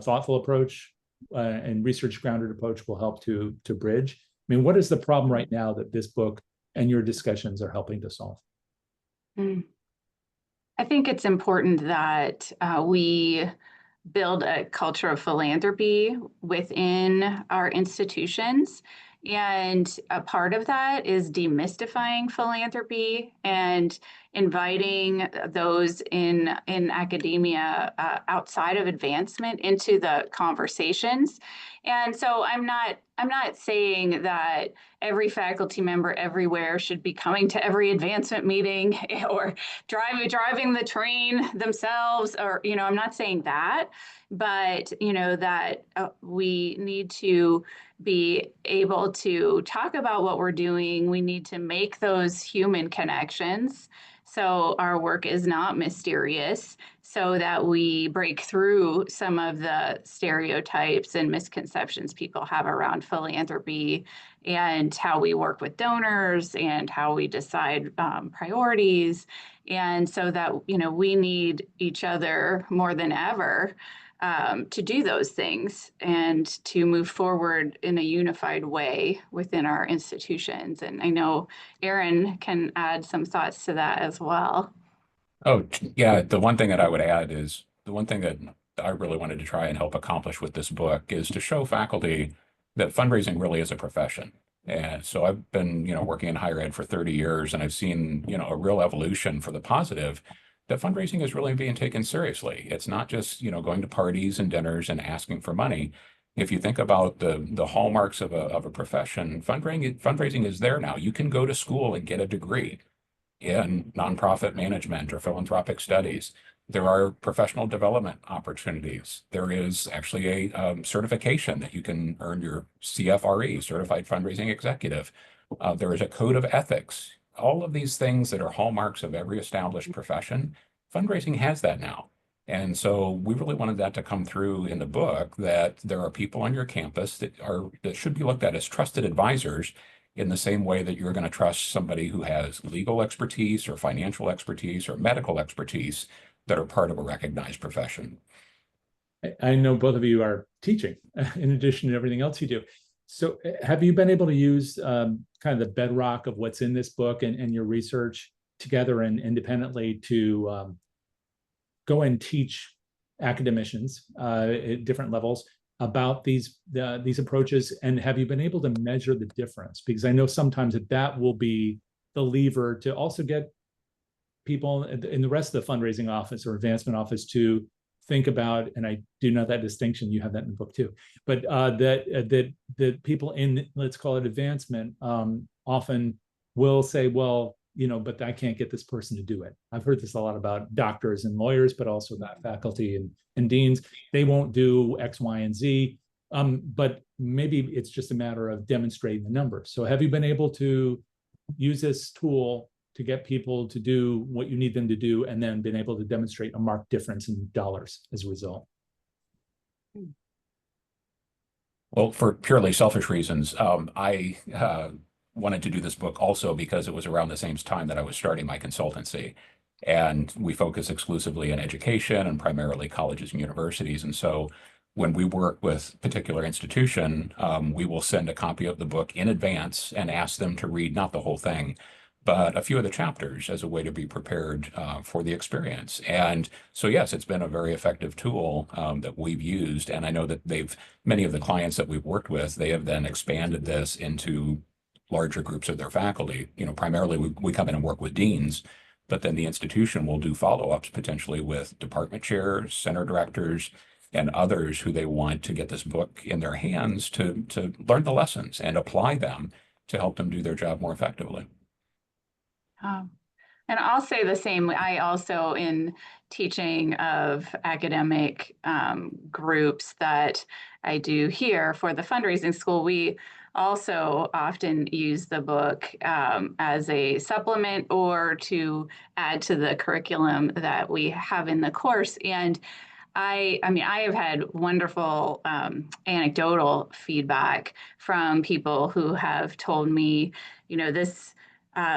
thoughtful approach and research grounded approach will help to bridge? I mean, what is the problem right now that this book and your discussions are helping to solve? I think it's important that we build a culture of philanthropy within our institutions. And a part of that is demystifying philanthropy and inviting those in academia outside of advancement into the conversations. And so I'm not saying that every faculty member everywhere should be coming to every advancement meeting or driving the train themselves, or I'm not saying that, but that we need to be able to talk about what we're doing. We need to make those human connections so our work is not mysterious, so that we break through some of the stereotypes and misconceptions people have around philanthropy and how we work with donors and how we decide priorities. And so that, we need each other more than ever to do those things and to move forward in a unified way within our institutions. And I know Aaron can add some thoughts to that as well. Oh, yeah. The one thing that I would add is the one thing that I really wanted to try and help accomplish with this book is to show faculty that fundraising really is a profession. And so I've been, working in higher ed for 30 years, and I've seen, a real evolution for the positive, that fundraising is really being taken seriously. It's not just, going to parties and dinners and asking for money. If you think about the hallmarks of a profession, fundraising is there now. You can go to school and get a degree in nonprofit management or philanthropic studies. There are professional development opportunities. There is actually a certification that you can earn your CFRE, Certified Fundraising Executive. There is a code of ethics. All of these things that are hallmarks of every established profession, fundraising has that now. And so we really wanted that to come through in the book, that there are people on your campus that should be looked at as trusted advisors in the same way that you're going to trust somebody who has legal expertise or financial expertise or medical expertise that are part of a recognized profession. I know both of you are teaching in addition to everything else you do. So have you been able to use kind of the bedrock of what's in this book and your research together and independently to go and teach academicians at different levels about these approaches? And have you been able to measure the difference? Because I know sometimes that will be the lever to also get people in the rest of the fundraising office or advancement office to think about, and I do know that distinction, you have that in the book too, but that people in, let's call it advancement, often will say, well, but I can't get this person to do it. I've heard this a lot about doctors and lawyers, but also about faculty and deans. They won't do X, Y, and Z. But maybe it's just a matter of demonstrating the numbers. So have you been able to use this tool to get people to do what you need them to do, and then been able to demonstrate a marked difference in dollars as a result? Well, for purely selfish reasons, I wanted to do this book also because it was around the same time that I was starting my consultancy. And we focus exclusively on education and primarily colleges and universities. And so when we work with a particular institution, we will send a copy of the book in advance and ask them to read not the whole thing, but a few of the chapters as a way to be prepared for the experience. And so, yes, it's been a very effective tool that we've used. And I know that many of the clients that we've worked with, they have then expanded this into larger groups of their faculty. Primarily we come in and work with deans, but then the institution will do follow-ups potentially with department chairs, center directors, and others who they want to get this book in their hands to learn the lessons and apply them to help them do their job more effectively. And I'll say the same. I also, in teaching of academic groups that I do here for the fundraising school, we also often use the book as a supplement or to add to the curriculum that we have in the course. And I mean, I have had wonderful anecdotal feedback from people who have told me, this.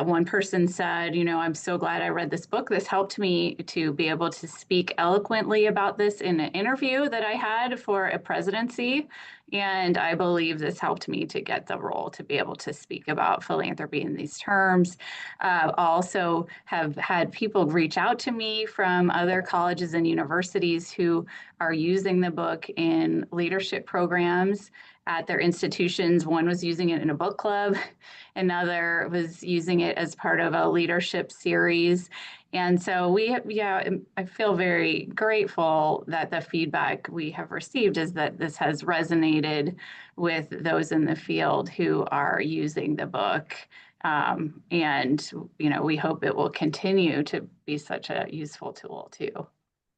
One person said, I'm so glad I read this book. This helped me to be able to speak eloquently about this in an interview that I had for a presidency. And I believe this helped me to get the role to be able to speak about philanthropy in these terms. Also have had people reach out to me from other colleges and universities who are using the book in leadership programs at their institutions. One was using it in a book club. Another was using it as part of a leadership series. And so I feel very grateful that the feedback we have received is that this has resonated with those in the field who are using the book. And, we hope it will continue to be such a useful tool too.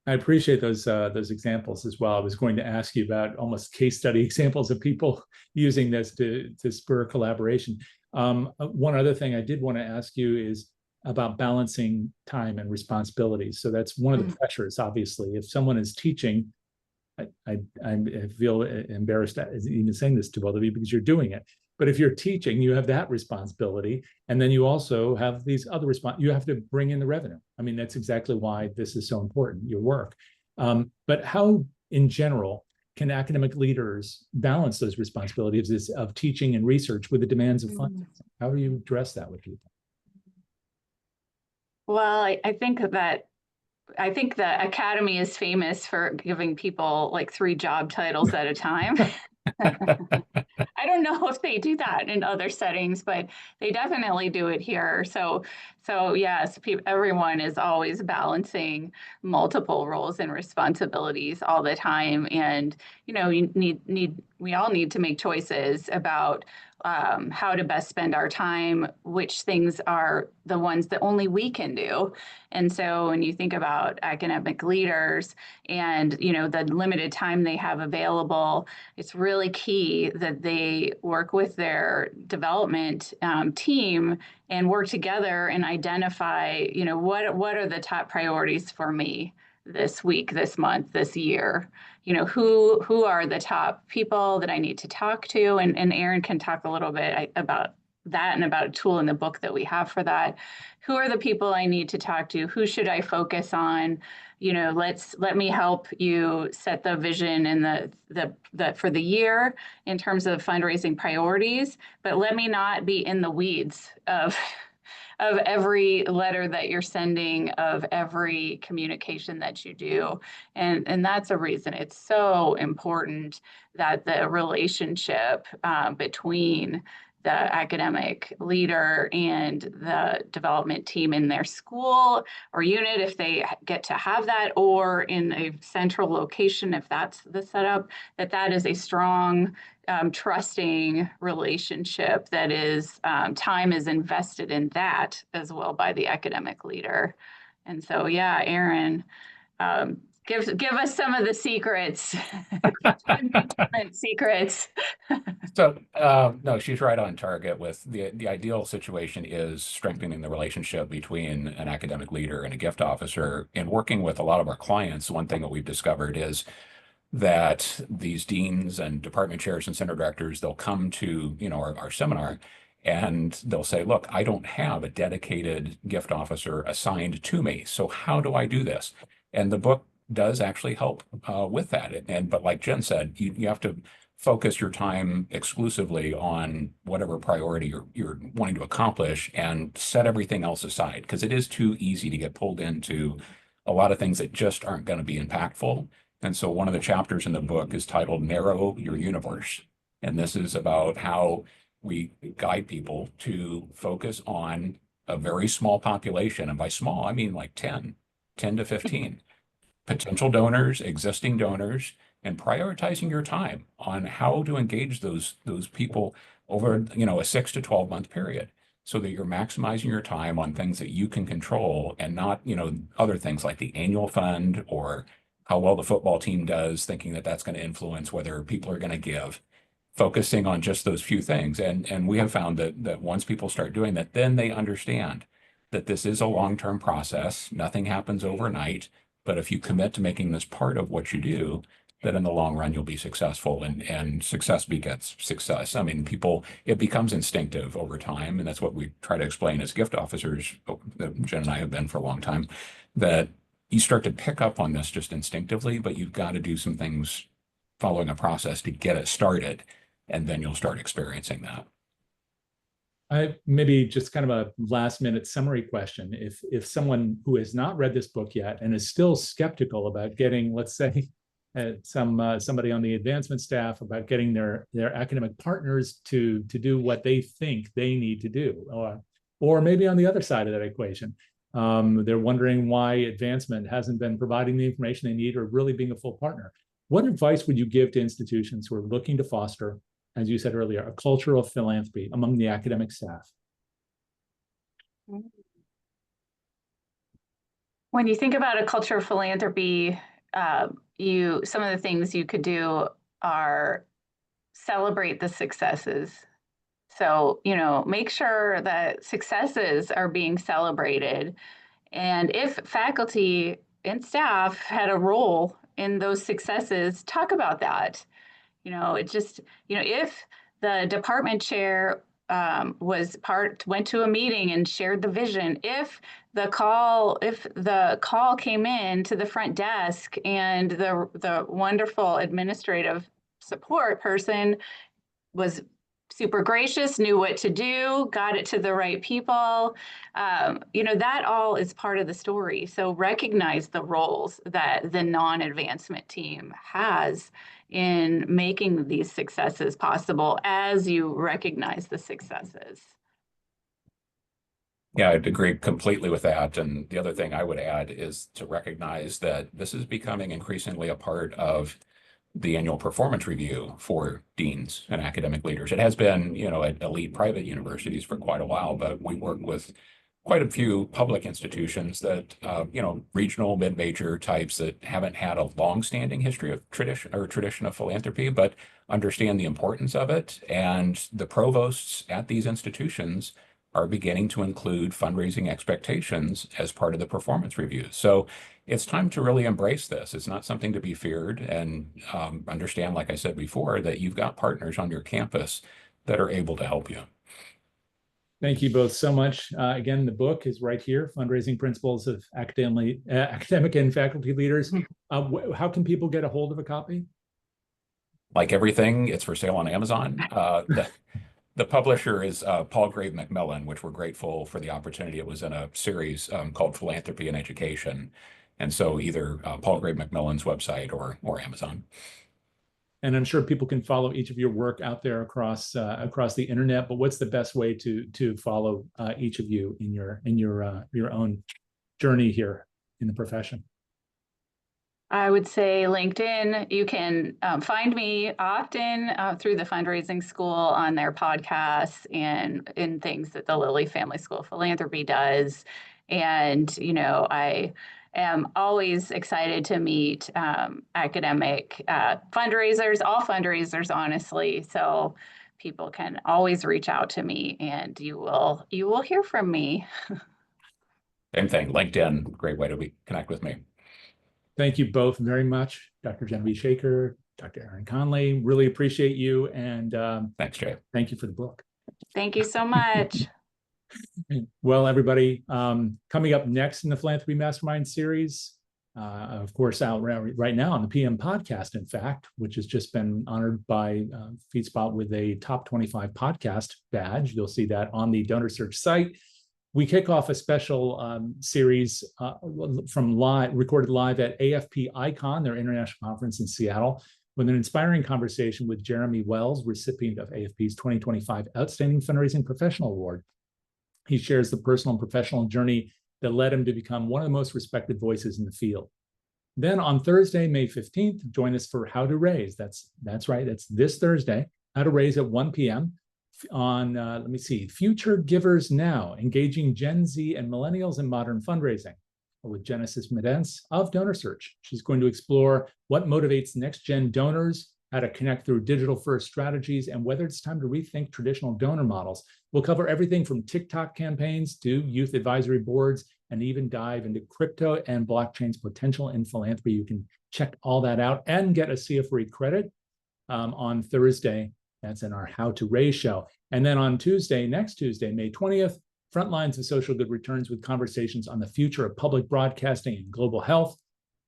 I appreciate those examples as well. I was going to ask you about almost case study examples of people using this to spur collaboration. One other thing I did want to ask you is about balancing time and responsibilities. So that's one of the pressures, obviously. If someone is teaching, I feel embarrassed even saying this to both of you because you're doing it. But if you're teaching, you have that responsibility. And then you also have these other you have to bring in the revenue. I mean, that's exactly why this is so important, your work. But how, in general, can academic leaders balance those responsibilities of teaching and research with the demands of funding? How do you address that with people? Well, I think the academy is famous for giving people like 3 job titles at a time. I don't know if they do that in other settings, but they definitely do it here. So yes, everyone is always balancing multiple roles and responsibilities all the time. And, we all need to make choices about how to best spend our time, which things are the ones that only we can do. And so when you think about academic leaders and, the limited time they have available, it's really key that they work with their development team and work together and identify, what are the top priorities for me this week, this month, this year. Who are the top people that I need to talk to? And Aaron can talk a little bit about that and about a tool in the book that we have for that. Who are the people I need to talk to? Who should I focus on? Let me help you set the vision and the for the year in terms of fundraising priorities, but let me not be in the weeds of every letter that you're sending, of every communication that you do. And that's a reason it's so important that the relationship between the academic leader and the development team in their school or unit, if they get to have that, or in a central location, if that's the setup, that is a strong, trusting relationship that is time is invested in that as well by the academic leader. And so, yeah, Aaron, Give us some of the secrets. Secrets. So, no, she's right on target with the ideal situation is strengthening the relationship between an academic leader and a gift officer. And working with a lot of our clients, one thing that we've discovered is that these deans and department chairs and center directors, they'll come to, our seminar and they'll say, look, I don't have a dedicated gift officer assigned to me. So how do I do this? And the book does actually help with that. But like Jen said, you have to focus your time exclusively on whatever priority you're wanting to accomplish and set everything else aside, because it is too easy to get pulled into a lot of things that just aren't going to be impactful. And so one of the chapters in the book is titled Narrow Your Universe. And this is about how we guide people to focus on a very small population. And by small, I mean like 10 to 15 potential donors, existing donors, and prioritizing your time on how to engage those people over, a 6 to 12 month period, so that you're maximizing your time on things that you can control and not, other things like the annual fund or how well the football team does, thinking that that's going to influence whether people are going to give. Focusing on just those few things. And we have found that once people start doing that, then they understand that this is a long-term process. Nothing happens overnight. But if you commit to making this part of what you do, that in the long run, you'll be successful, and success begets success. I mean, it becomes instinctive over time. And that's what we try to explain as gift officers, that Jen and I have been for a long time, that you start to pick up on this just instinctively, but you've got to do some things following a process to get it started. And then you'll start experiencing that. Maybe just kind of a last minute summary question. If someone who has not read this book yet and is still skeptical about getting, let's say, somebody on the advancement staff, about getting their academic partners to do what they think they need to do, or maybe on the other side of that equation, they're wondering why advancement hasn't been providing the information they need or really being a full partner. What advice would you give to institutions who are looking to foster, as you said earlier, a culture of philanthropy among the academic staff? When you think about a culture of philanthropy, some of the things you could do are celebrate the successes. So, make sure that successes are being celebrated. And if faculty and staff had a role in those successes, talk about that. If the department chair went to a meeting and shared the vision, if the call came in to the front desk and the wonderful administrative support person was super gracious, knew what to do, got it to the right people, that all is part of the story. So recognize the roles that the non-advancement team has in making these successes possible as you recognize the successes. Yeah, I'd agree completely with that. And the other thing I would add is to recognize that this is becoming increasingly a part of the annual performance review for deans and academic leaders. It has been, at elite private universities for quite a while, but we work with quite a few public institutions that, regional mid-major types that haven't had a long-standing history of tradition of philanthropy, but understand the importance of it. And the provosts at these institutions are beginning to include fundraising expectations as part of the performance review. So it's time to really embrace this. It's not something to be feared, and understand, like I said before, that you've got partners on your campus that are able to help you. Thank you both so much. Again, the book is right here, Fundraising Principles of Academic and Faculty Leaders. How can people get a hold of a copy? Like everything, it's for sale on Amazon. The publisher is Palgrave Macmillan, which we're grateful for the opportunity. It was in a series called Philanthropy and Education. And so either Palgrave Macmillan's website or Amazon. And I'm sure people can follow each of your work out there across the internet. But what's the best way to follow each of you in your own journey here in the profession? I would say LinkedIn. You can find me often through the fundraising school on their podcasts and in things that the Lilly Family School of Philanthropy does. And, I am always excited to meet academic fundraisers, all fundraisers, honestly. So people can always reach out to me, and you will hear from me. Same thing. LinkedIn, great way to connect with me. Thank you both very much, Dr. Genevieve Shaker, Dr. Aaron Conley. Really appreciate you, and Thanks, Jay. thank you for the book. Thank you so much. Well, everybody, coming up next in the Philanthropy Mastermind series, of course, out right now on the PM podcast, in fact, which has just been honored by FeedSpot with a top 25 podcast badge. You'll see that on the DonorSearch site. We kick off a special series recorded live at AFP Icon, their international conference in Seattle, with an inspiring conversation with Jeremy Wells, recipient of AFP's 2025 Outstanding Fundraising Professional Award. He shares the personal and professional journey that led him to become one of the most respected voices in the field. Then on Thursday, May 15th, join us for How to Raise. That's right, that's this Thursday, How to Raise at 1 p.m. on, Future Givers Now, Engaging Gen Z and Millennials in Modern Fundraising, with Genesis Medence of DonorSearch. She's going to explore what motivates next-gen donors, how to connect through digital-first strategies, and whether it's time to rethink traditional donor models. We'll cover everything from TikTok campaigns to youth advisory boards, and even dive into crypto and blockchain's potential in philanthropy. You can check all that out and get a CFRE credit on Thursday. That's in our How to Raise show. And then on Tuesday, next Tuesday, May 20th, Frontlines of Social Good returns with conversations on the future of public broadcasting and global health.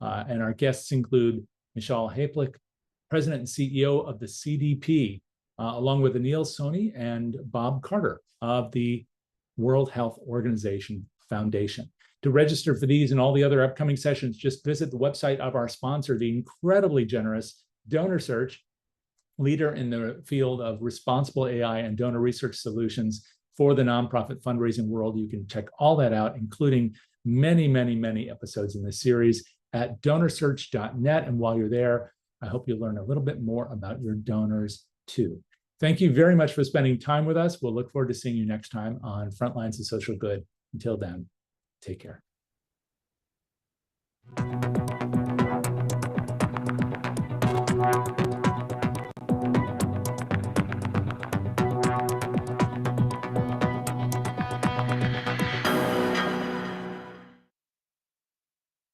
And our guests include Michelle Haplik, President and CEO of the CDP, along with Anil Soni and Bob Carter of the World Health Organization Foundation. To register for these and all the other upcoming sessions, just visit the website of our sponsor, the incredibly generous DonorSearch, leader in the field of responsible AI and donor research solutions for the nonprofit fundraising world. You can check all that out, including many, many, many episodes in this series at donorsearch.net. And while you're there, I hope you'll learn a little bit more about your donors too. Thank you very much for spending time with us. We'll look forward to seeing you next time on Frontlines of Social Good. Until then, take care.